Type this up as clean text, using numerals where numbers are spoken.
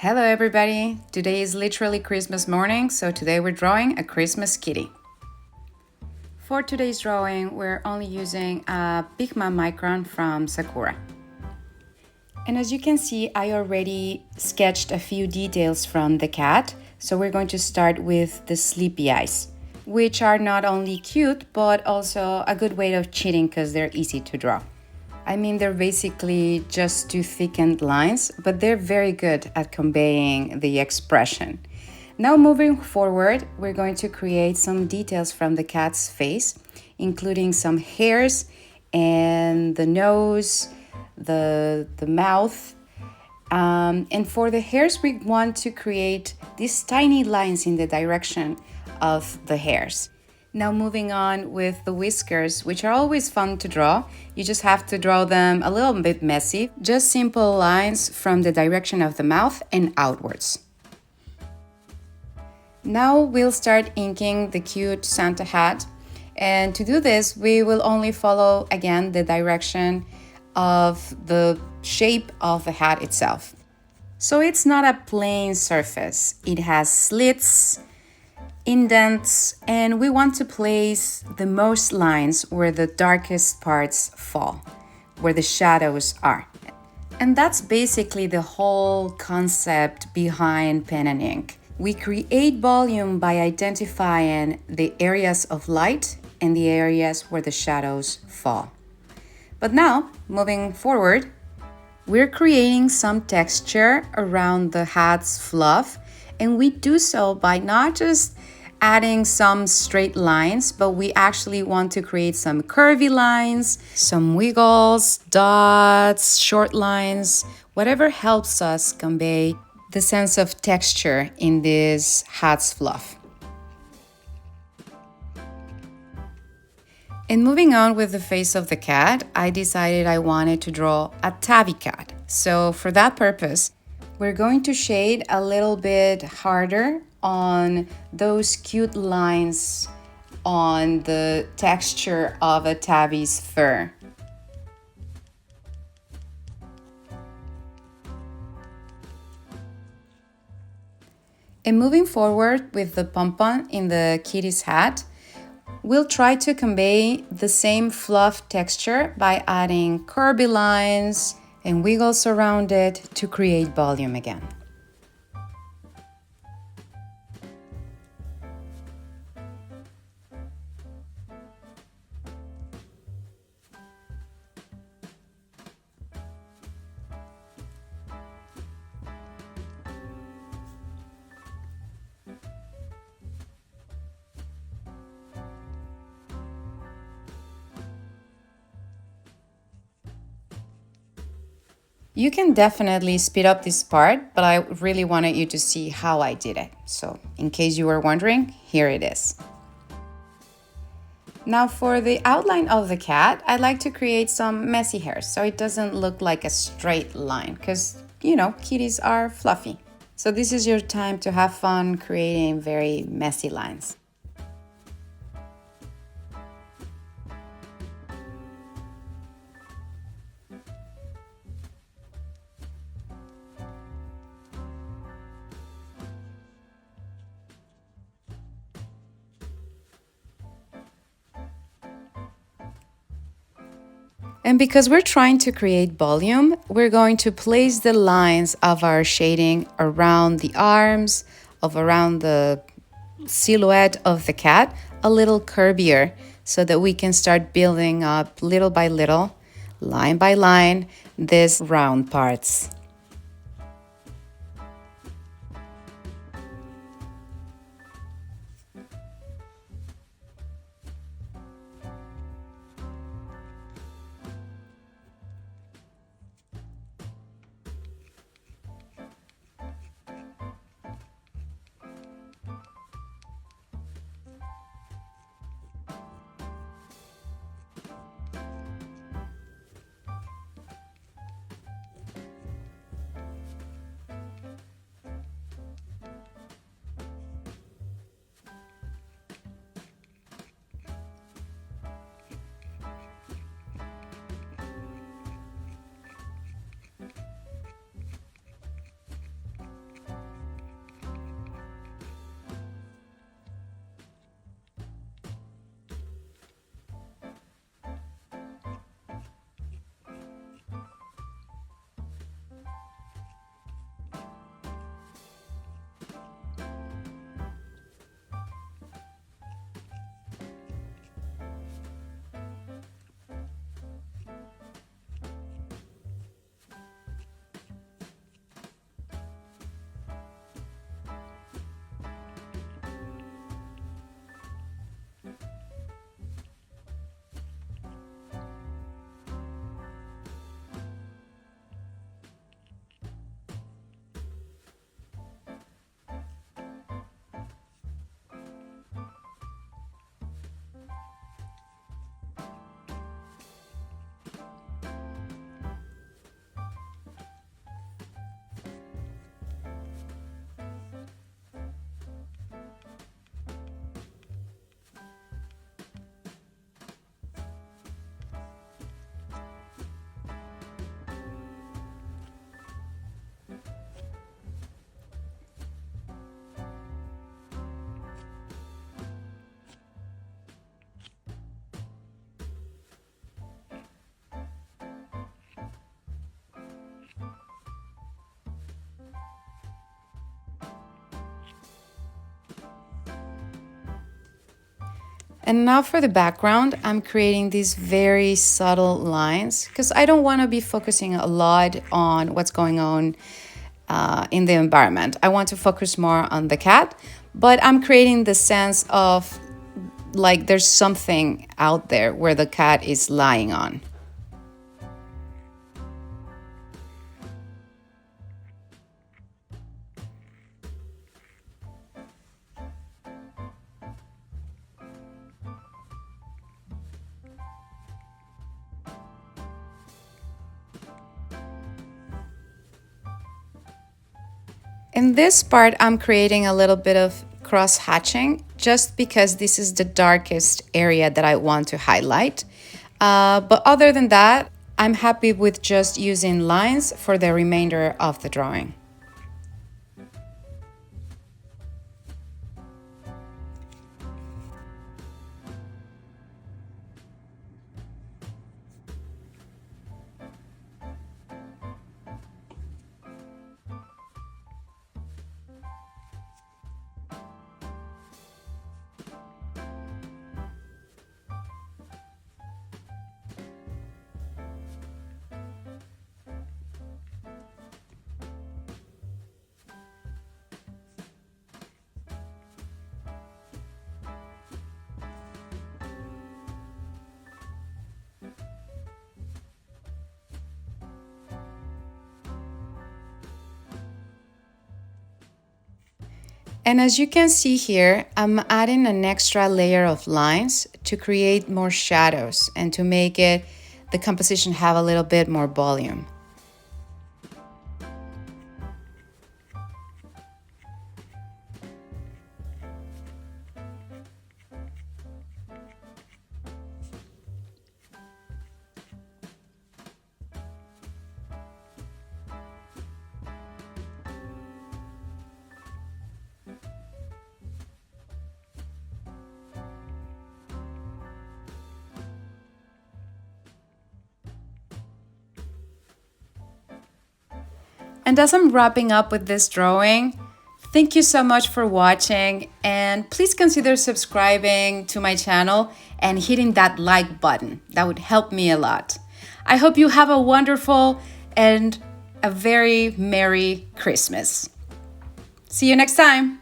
Hello everybody! Today is literally Christmas morning, so today we're drawing a Christmas kitty. For today's drawing, we're only using a Pigma Micron from Sakura. And as you can see, I already sketched a few details from the cat, so we're going to start with the sleepy eyes, which are not only cute, but also a good way of cheating because they're easy to draw. I mean, they're basically just two thickened lines, but they're very good at conveying the expression. Now moving forward, we're going to create some details from the cat's face, including some hairs and the nose, the mouth. And for the hairs, we want to create these tiny lines in the direction of the hairs. Now moving on with the whiskers, which are always fun to draw. You just have to draw them a little bit messy. Just simple lines from the direction of the mouth and outwards. Now we'll start inking the cute Santa hat. And to do this, we will only follow again the direction of the shape of the hat itself. So it's not a plain surface. It has slits, indents, and we want to place the most lines where the darkest parts fall, where the shadows are. And that's basically the whole concept behind pen and ink. We create volume by identifying the areas of light and the areas where the shadows fall. But now, moving forward, we're creating some texture around the hat's fluff, and we do so by not just adding some straight lines, but we actually want to create some curvy lines, some wiggles, dots, short lines, whatever helps us convey the sense of texture in this hat's fluff. And moving on with the face of the cat, I decided I wanted to draw a tabby cat. So for that purpose, we're going to shade a little bit harder on those cute lines on the texture of a tabby's fur. And moving forward with the pompon in the kitty's hat, we'll try to convey the same fluff texture by adding curvy lines and wiggles around it to create volume again. You can definitely speed up this part, but I really wanted you to see how I did it. So in case you were wondering, here it is. Now for the outline of the cat, I'd like to create some messy hairs so it doesn't look like a straight line because, kitties are fluffy. So this is your time to have fun creating very messy lines. And because we're trying to create volume, we're going to place the lines of our shading around the arms, around the silhouette of the cat, a little curvier so that we can start building up little by little, line by line, these round parts. And now for the background, I'm creating these very subtle lines because I don't want to be focusing a lot on what's going on in the environment. I want to focus more on the cat, but I'm creating the sense of like there's something out there where the cat is lying on. In this part, I'm creating a little bit of cross hatching just because this is the darkest area that I want to highlight. But other than that, I'm happy with just using lines for the remainder of the drawing. And as you can see here, I'm adding an extra layer of lines to create more shadows and to make it, the composition have a little bit more volume. And as I'm wrapping up with this drawing, thank you so much for watching, and please consider subscribing to my channel and hitting that like button. That would help me a lot. I hope you have a wonderful and a very Merry Christmas. See you next time.